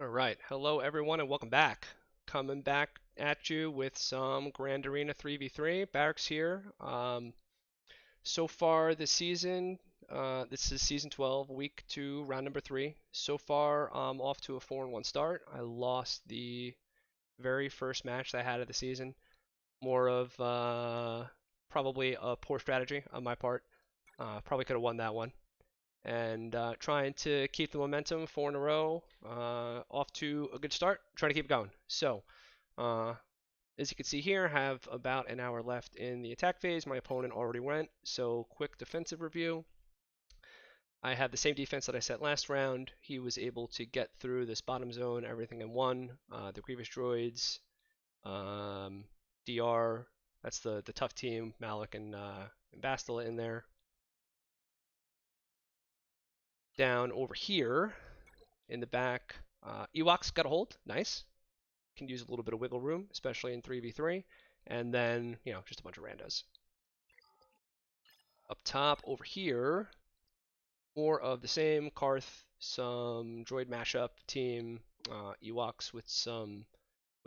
All right, hello everyone and welcome back. Coming back at you with some Grand Arena 3v3. Barracks here. So far this season, this is season 12, week 2, round number 3. So far, I'm off to a 4-1 start. I lost the very first match that I had of the season. More of probably a poor strategy on my part. Probably could have won that one and trying to keep the momentum 4 in a row. Off to a good start, trying to keep it going. So, uh, as you can see here, I have about an hour left in the attack phase. My opponent already went, so quick defensive review. I have the same defense that I set last round. He was able to get through this bottom zone, everything in one. The Grievous Droids, DR, that's the tough team, Malik and Bastila in there. Down over here in the back, Ewoks got a hold, nice. Can use a little bit of wiggle room, especially in 3v3. And then, just a bunch of randos. Up top over here, more of the same. Karth, some droid mashup team, Ewoks with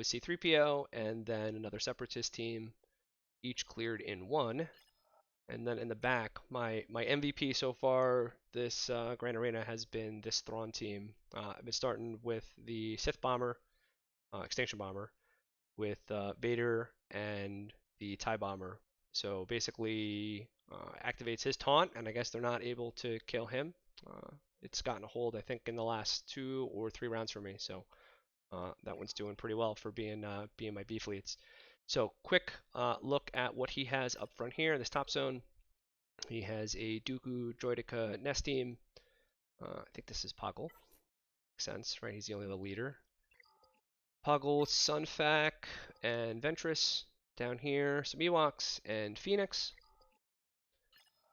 C3PO, and then another separatist team, each cleared in one. And then in the back, my MVP so far this Grand Arena has been this Thrawn team. I've been starting with the Sith Bomber, Extinction Bomber, with Vader and the TIE Bomber. So basically activates his taunt, and I guess they're not able to kill him. It's gotten a hold, I think, in the last 2 or 3 rounds for me. So that one's doing pretty well for being my B fleets. So quick look at what he has up front here in this top zone. He has a Dooku Droidica Nest team. I think this is Poggle. Makes sense, right? He's the only leader. Poggle, Sunfac, and Ventress. Down here, some Ewoks and Phoenix.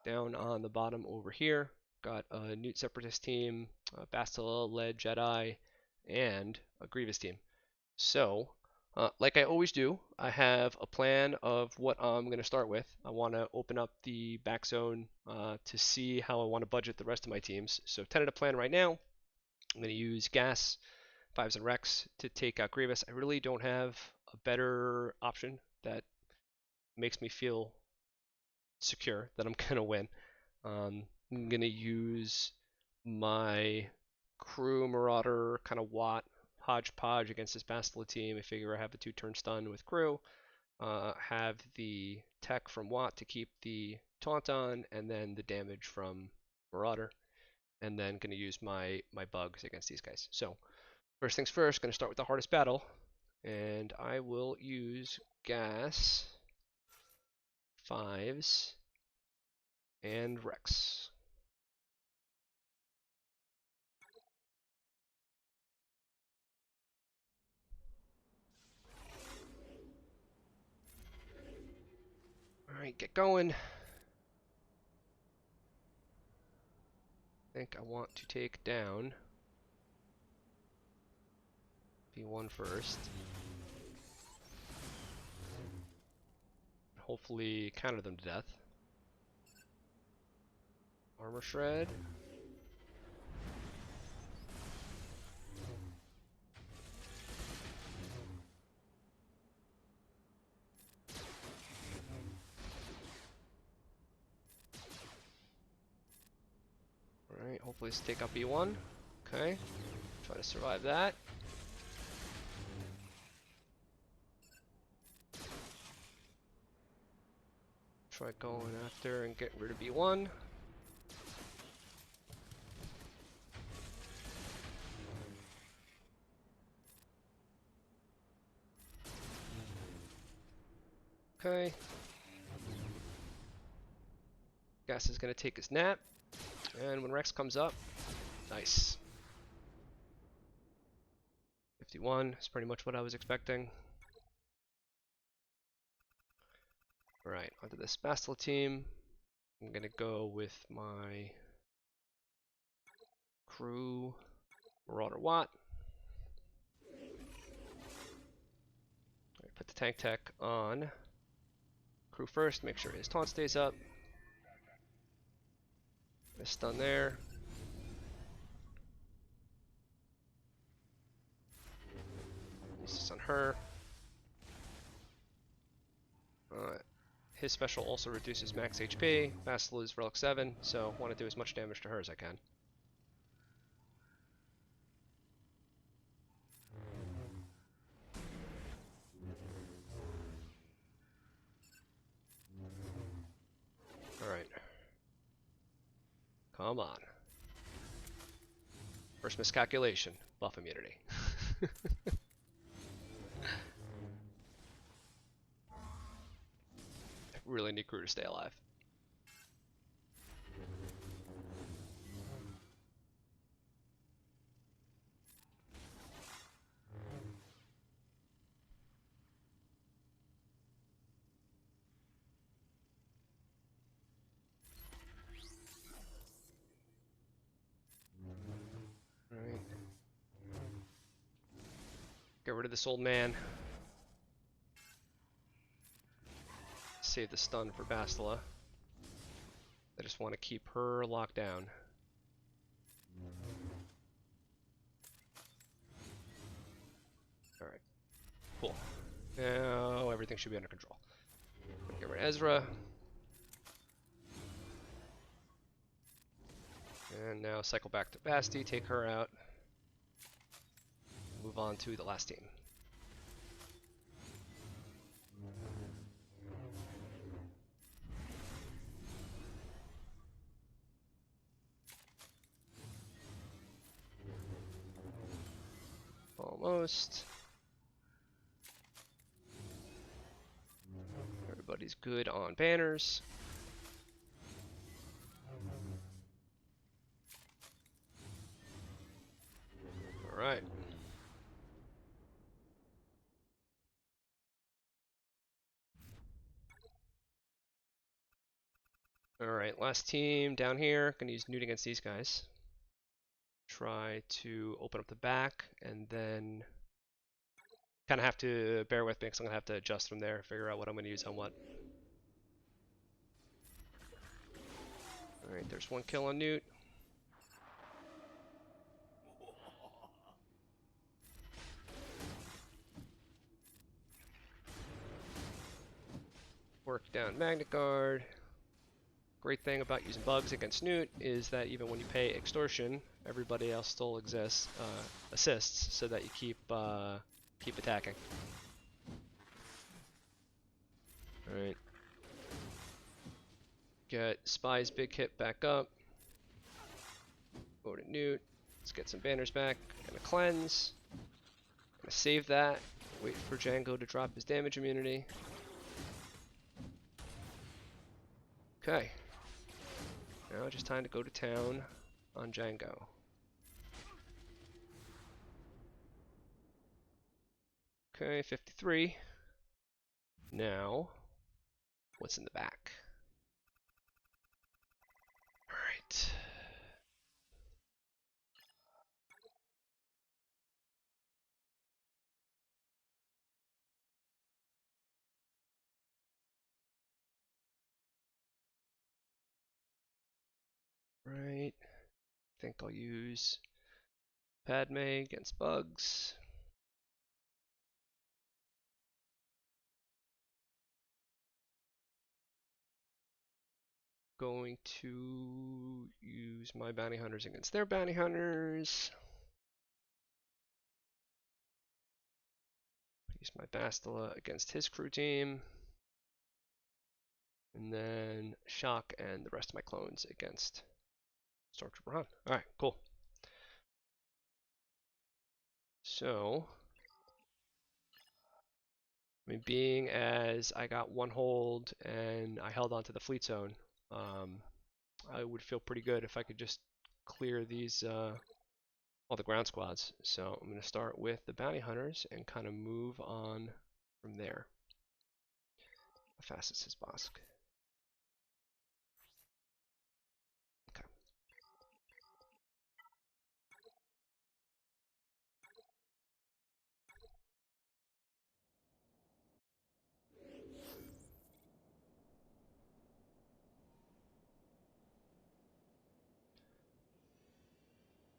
Down on the bottom over here, got a Newt Separatist team, Bastila-led Jedi, and a Grievous team. So, like I always do, I have a plan of what I'm going to start with. I want to open up the back zone to see how I want to budget the rest of my teams. So tentative plan right now, I'm going to use Gas, Fives, and Rex to take out Grievous. I really don't have a better option that makes me feel secure that I'm going to win. I'm going to use my Crew Marauder kind of Watt hodgepodge against this Bastila team. I figure I have the 2-turn stun with Crew, have the tech from Watt to keep the taunt on, and then the damage from Marauder, and then going to use my bugs against these guys. So first things first, going to start with the hardest battle, and I will use Gas, Fives, and Rex. Alright, get going. I think I want to take down B1 first. Hopefully counter them to death. Armor Shred. Alright, hopefully let's take out B1. Okay, try to survive that. Try going after and getting rid of B1. Okay. Gas is going to take his nap. And when Rex comes up, nice. 51 is pretty much what I was expecting. Alright, onto this Bastila team. I'm going to go with my Crew Marauder Watt. Put the tank tech on Crew first, make sure his taunt stays up. A stun there. her. His special also reduces max HP. Bastila is Relic 7, so I want to do as much damage to her as I can. Alright. Come on. First miscalculation. Buff immunity. I really need Crew to stay alive. Alright. Get rid of this old man. Save the stun for Bastila. I just want to keep her locked down. Alright. Cool. Now everything should be under control. Get rid of Ezra. And now cycle back to Basti, take her out. Move on to the last team. Almost. Everybody's good on banners. Alright. Alright, last team down here. Gonna use Newt against these guys. Try to open up the back, and then kind of have to bear with me because I'm gonna have to adjust from there, figure out what I'm gonna use on what. Alright, there's one kill on Newt. Work down Magnet Guard. Great thing about using bugs against Newt is that even when you pay extortion, everybody else still exists, assists, so that you keep attacking. All right. Get Spy's big hit back up. Go to Newt. Let's get some banners back. Gonna cleanse. Gonna save that. Wait for Django to drop his damage immunity. Okay. Now just time to go to town on Django. Okay, 53. Now, what's in the back? Alright. Right. I think I'll use Padme against bugs. Going to use my bounty hunters against their bounty hunters. Use my Bastila against his crew team. And then Shock and the rest of my clones against Stormtrooper Han. Alright, cool. So, I mean, being as I got one hold and I held on to the fleet zone, I would feel pretty good if I could just clear these, all the ground squads. So I'm going to start with the bounty hunters and kind of move on from there. How fast is his Bosk? Okay.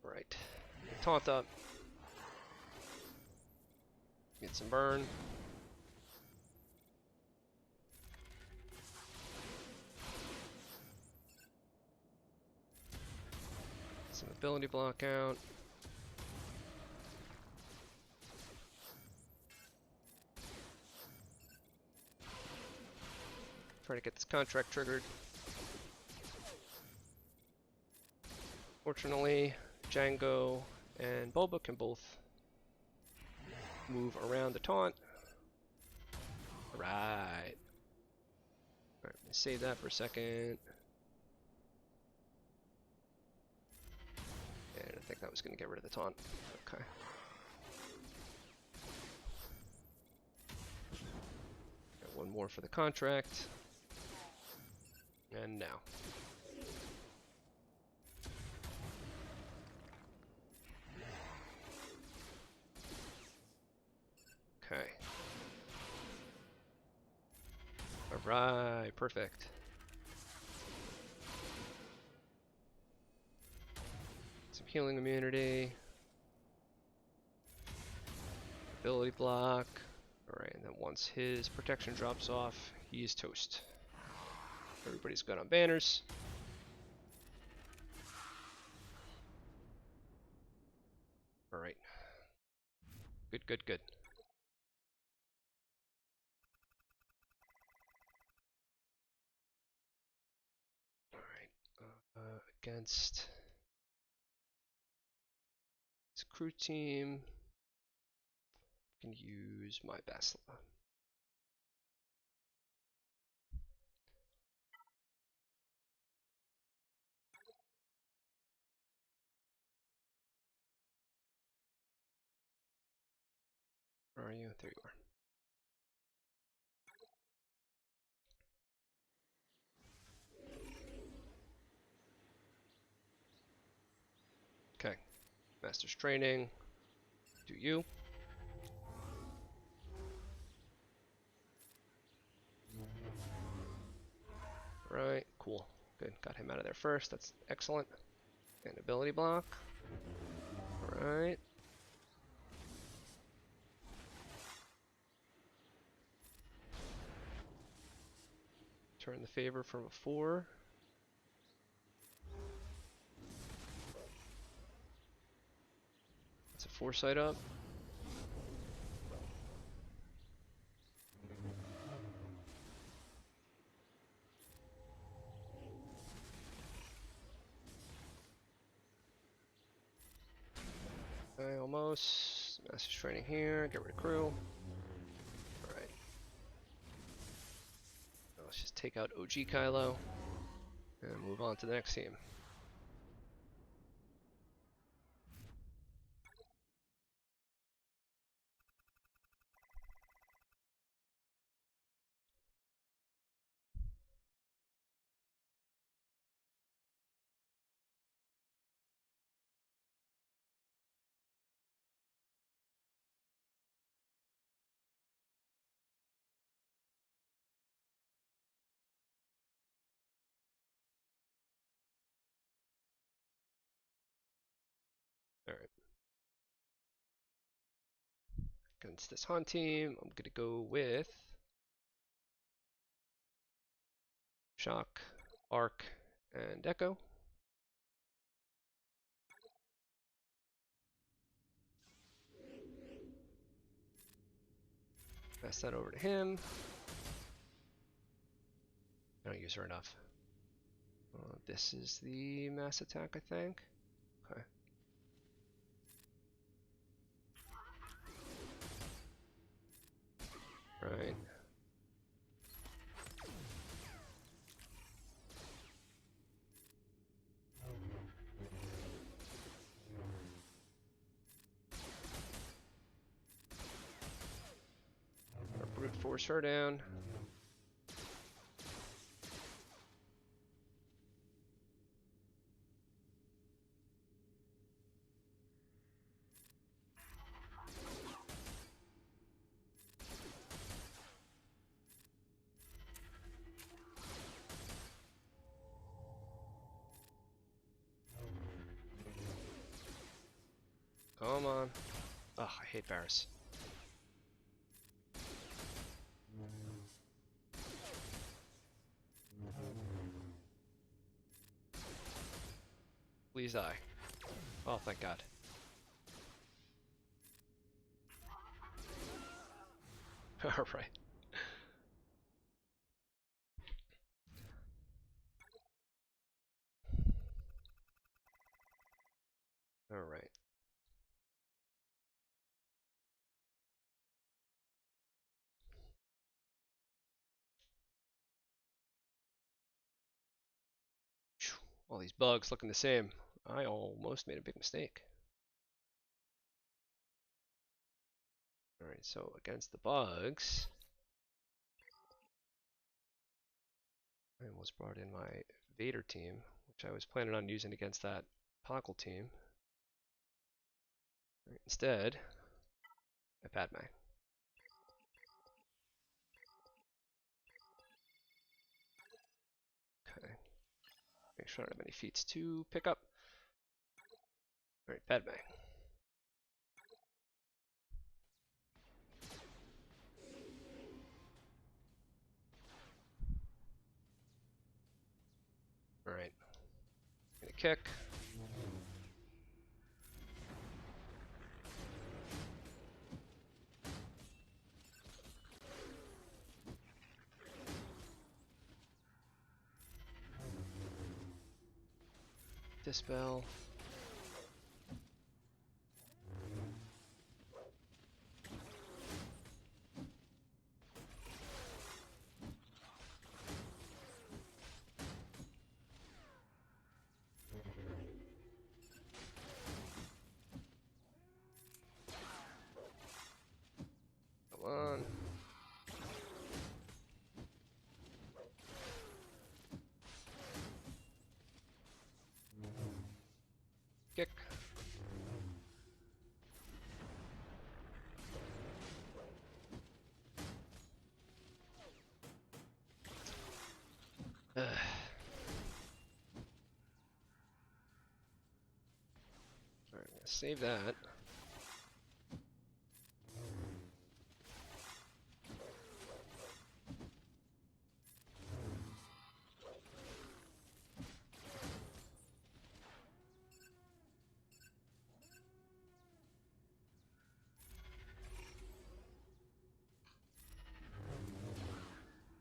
Right. Taunt up. Get some burn. Some ability block out. Try to get this contract triggered. Fortunately, Django and Bulba can both move around the taunt. Right. Alright, save that for a second. And I think that was going to get rid of the taunt. Okay. Got one more for the contract. And now. Okay. Alright, perfect. Some healing immunity. Ability block. Alright, and then once his protection drops off, he is toast. Everybody's good on banners. Alright. Good, good, good. Alright. Against his crew team, I can use my Basila. Where are you? There you are. Okay. Master's training. Do you? Right. Cool. Good. Got him out of there first. That's excellent. And ability block. Alright. Turn the favor from a 4. That's a foresight up. Okay, almost. Master's training here. Get rid of crew. Alright. Let's just take out OG Kylo and move on to the next team. Alright. Against this Han team, I'm gonna go with Shock, Arc, and Echo. Pass that over to him. I don't use her enough. This is the mass attack, I think. Okay. Right. Or brute force her down. Come on. Ugh, I hate Varys. Please die. Oh, thank God. Alright. Alright. All these bugs looking the same. I almost made a big mistake. Alright, so against the bugs, I almost brought in my Vader team, which I was planning on using against that Poggle team. Right, instead, I Padme. Okay. Make sure I don't have any feats to pick up. Alright, Padme. Alright. Gonna kick. Dispel. Come on. Kick. Alright, save that.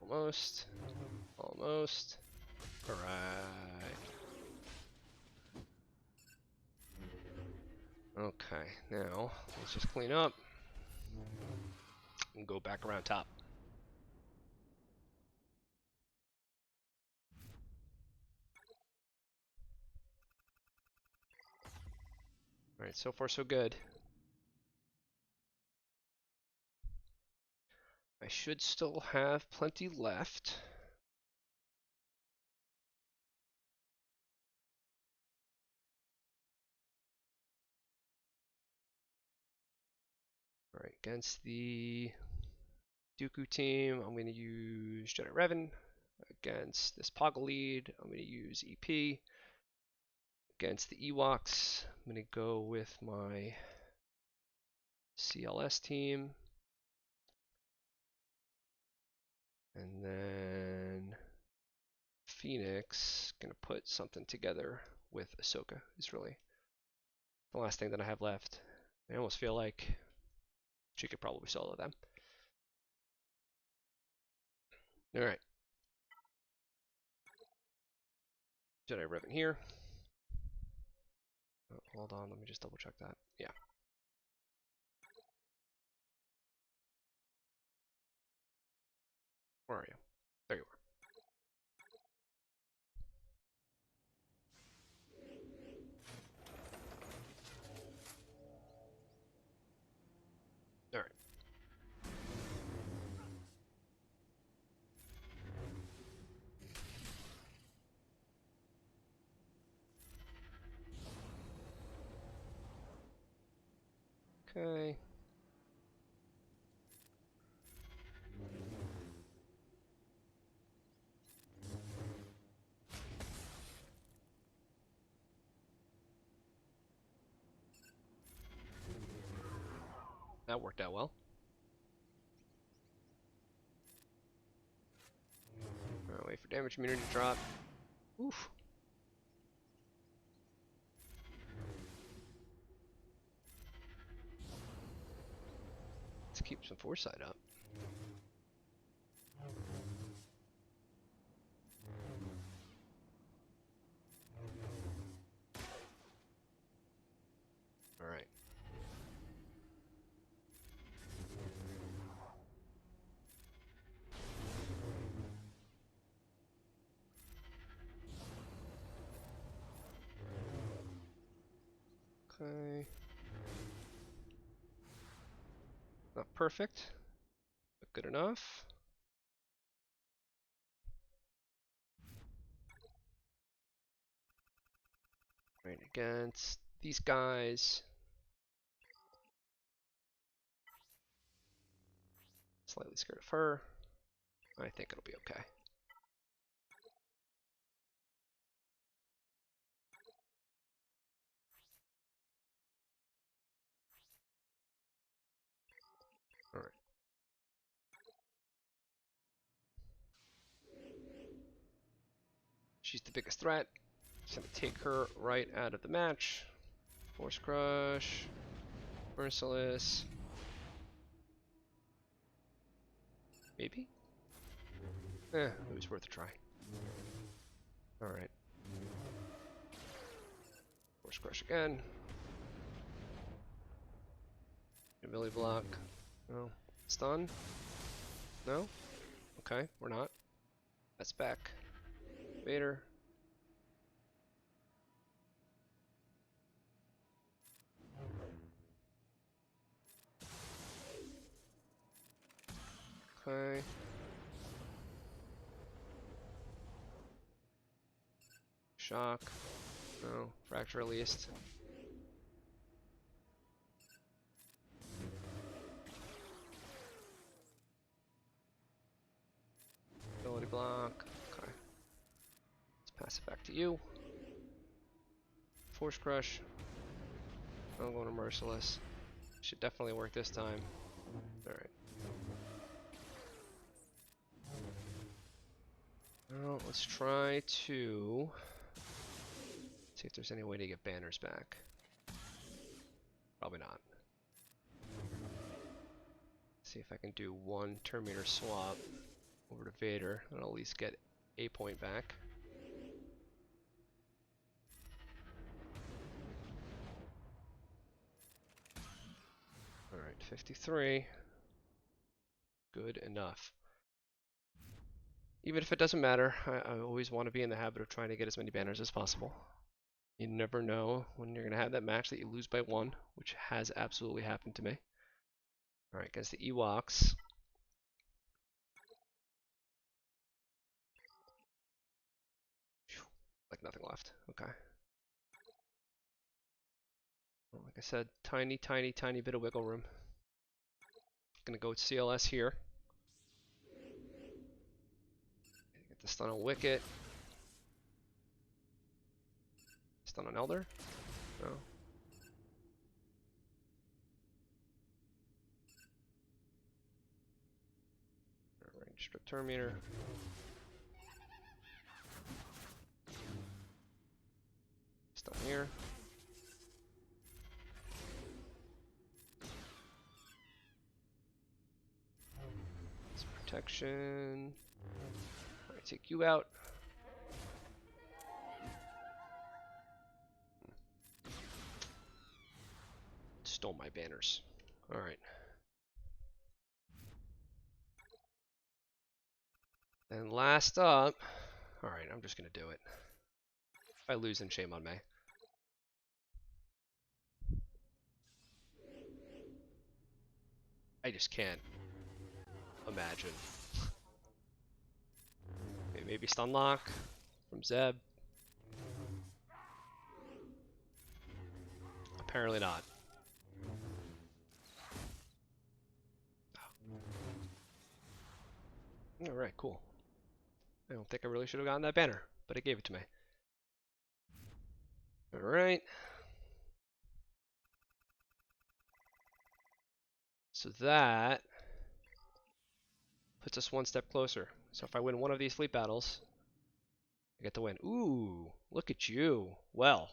Almost. Almost. Alright. Okay, now let's just clean up and go back around top. Alright, so far so good. I should still have plenty left. Alright, against the Dooku team, I'm going to use Jedi Revan. Against this Poggle lead, I'm going to use EP. Against the Ewoks, I'm going to go with my CLS team. And then Phoenix, going to put something together with Ahsoka is really the last thing that I have left. I almost feel like she could probably solo them. Alright. Jedi Revan here. Oh, hold on, let me just double check that. Yeah. Where are you? There you are. Alright. Okay. That worked out well. Alright, wait for damage immunity to drop. Oof. foresight up. All right. Okay. Not perfect, but good enough. Right, against these guys. Slightly scared of her. I think it'll be okay. Alright. She's the biggest threat. Just gonna take her right out of the match. Force Crush. Merciless. Maybe? It was worth a try. Alright. Force Crush again. Ability block. No. Stun? No? Okay, we're not. That's back. Vader. Okay. Shock. No. Fracture released. Ability block. Okay. Let's pass it back to you. Force Crush. I'm going to Merciless. Should definitely work this time. Alright. Well, let's try to see if there's any way to get banners back. Probably not. See if I can do one Terminator swap over to Vader, and I'll at least get a point back. Alright, 53. Good enough. Even if it doesn't matter, I always want to be in the habit of trying to get as many banners as possible. You never know when you're going to have that match that you lose by one, which has absolutely happened to me. Alright, against the Ewoks. Like nothing left. Okay. Well, like I said, tiny, tiny, tiny bit of wiggle room. Gonna go with CLS here. Get the stun on Wicket. Stun on Elder? No. Range strip Terminator. Stun here. Some protection. Alright, take you out. Stole my banners. Alright. And last up. Alright, I'm just gonna do it. If I lose, then shame on me. I just can't imagine. Okay, maybe stun lock from Zeb. Apparently not. Alright, cool. I don't think I really should have gotten that banner, but it gave it to me. Alright. So that puts us one step closer. So if I win one of these fleet battles, I get to win. Ooh, look at you. Well,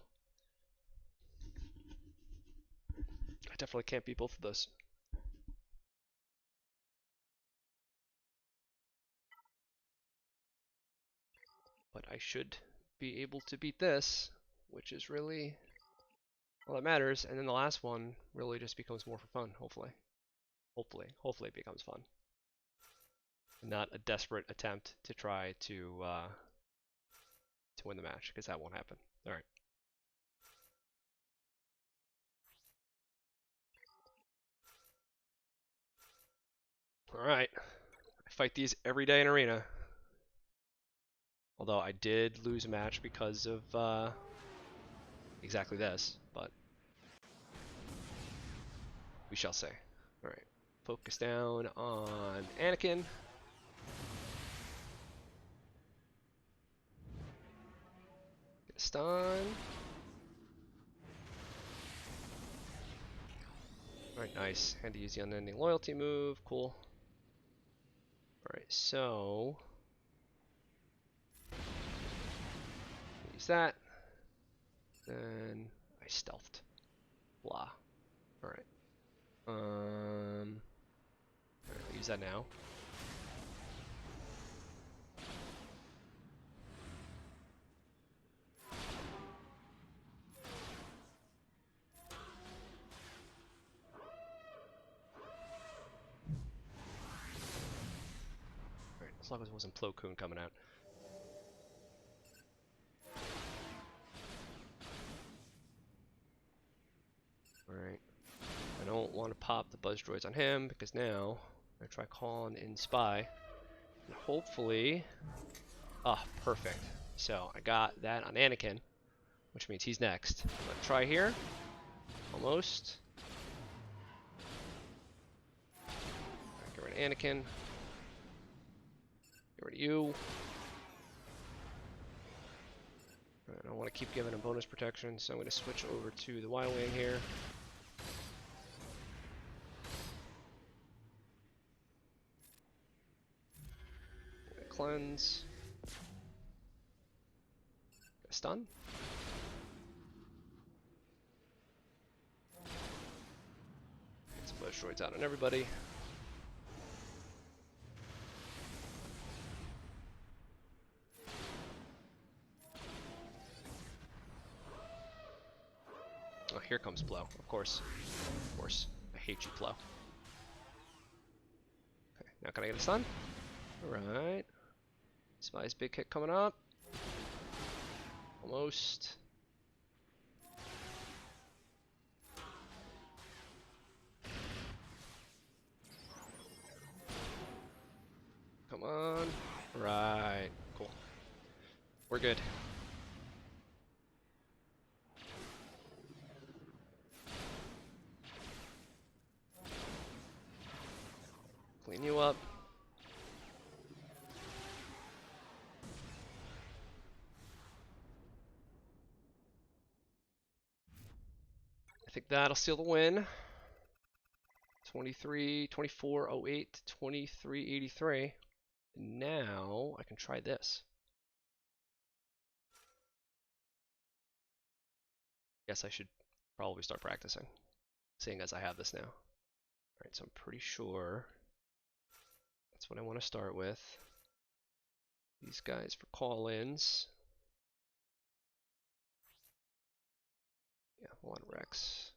I definitely can't beat both of those. But I should be able to beat this, which is really all that matters. And then the last one really just becomes more for fun, hopefully. Hopefully it becomes fun. And not a desperate attempt to try to win the match, because that won't happen. All right. All right. I fight these every day in Arena. Although I did lose a match because of exactly this, but we shall say. All right. Focus down on Anakin. Get a stun. Alright, nice. Had to use the unending loyalty move. Cool. Alright, so use that. Then I stealthed. Blah. Alright. Alright, I'll use that now. Alright, as long as it wasn't Plo Koon coming out. Alright. I don't want to pop the buzz droids on him because now I try calling in spy. And hopefully. Ah, perfect. So I got that on Anakin, which means he's next. Let's try here. Almost. Right, get rid of Anakin. Get rid of you. I don't want to keep giving him bonus protection, so I'm going to switch over to the Y-Wing here. Cleanse. Get a stun. Get some buzz droids out on everybody. Oh, here comes Plo, of course. Of course. I hate you, Plo. Okay, now can I get a stun? Alright. Spy's big hit coming up. Almost. Come on. Right. Cool. We're good. Clean you up. I think that'll seal the win. 23, 24, 08, 23, 83. Now I can try this. Guess I should probably start practicing, seeing as I have this now. Alright, so I'm pretty sure that's what I want to start with. These guys for call-ins. Yeah, one Rex.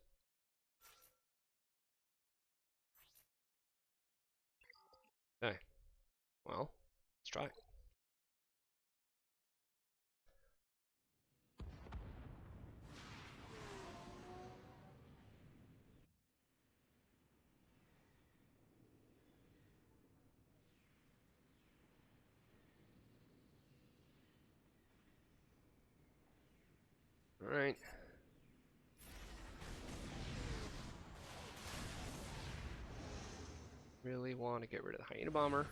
Okay. Well, let's try. Alright. Really want to get rid of the Hyena Bomber.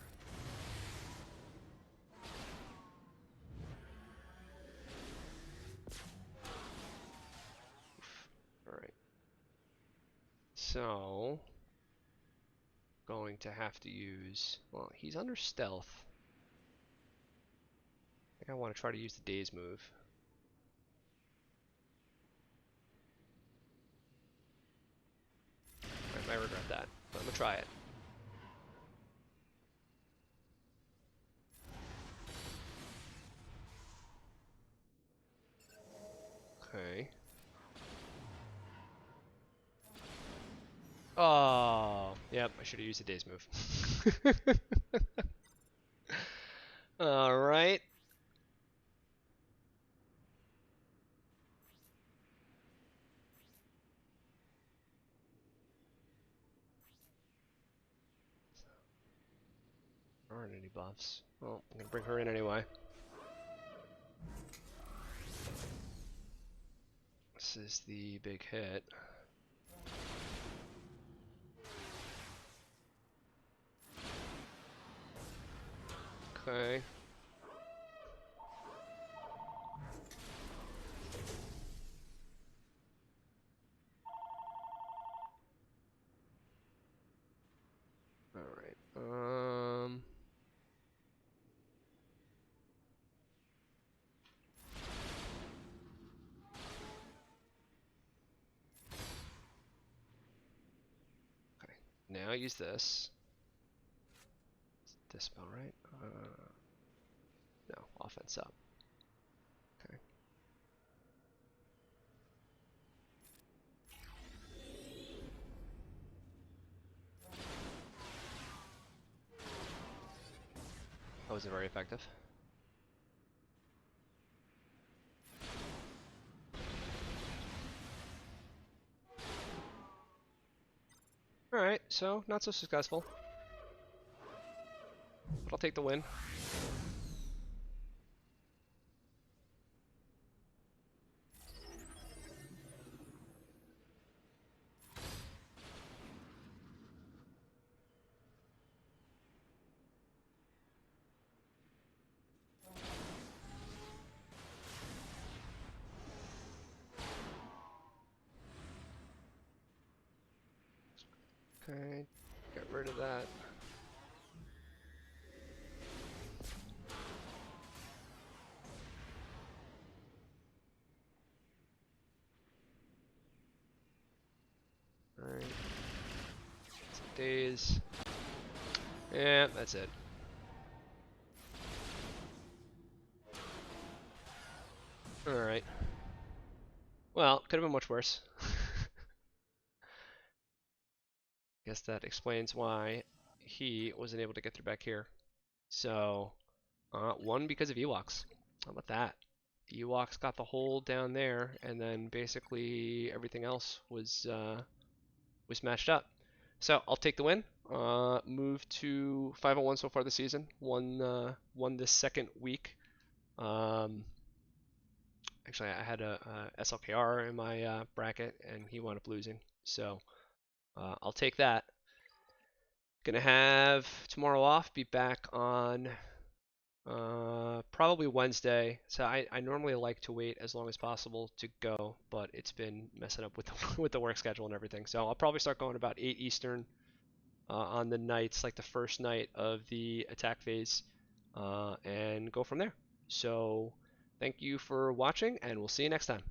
Alright. So, going to have to use, well, he's under stealth. I think I want to try to use the Daze move. I might regret that, but I'm going to try it. Yep, I should have used a day's move. All right. There aren't any buffs. Well, I'm gonna bring her in anyway. This is the big hit. Okay. All right. Okay. Now use this. Dispel, right? No, offense up. Okay. That wasn't very effective. Alright, so not so successful. But I'll take the win. Okay, get rid of that. Alright. Some days. Yeah, that's it. Alright. Well, could have been much worse. Guess that explains why he wasn't able to get through back here. So, one because of Ewoks. How about that? Ewoks got the hole down there, and then basically everything else was matched up. So I'll take the win. Move to 501 so far this season. Won this second week. Actually, I had a SLKR in my bracket, and he wound up losing. So I'll take that. Gonna have tomorrow off. Be back on probably Wednesday. So I normally like to wait as long as possible to go, but it's been messing up with the, with the work schedule and everything. So I'll probably start going about 8 Eastern on the nights, like the first night of the attack phase, and go from there. So thank you for watching, and we'll see you next time.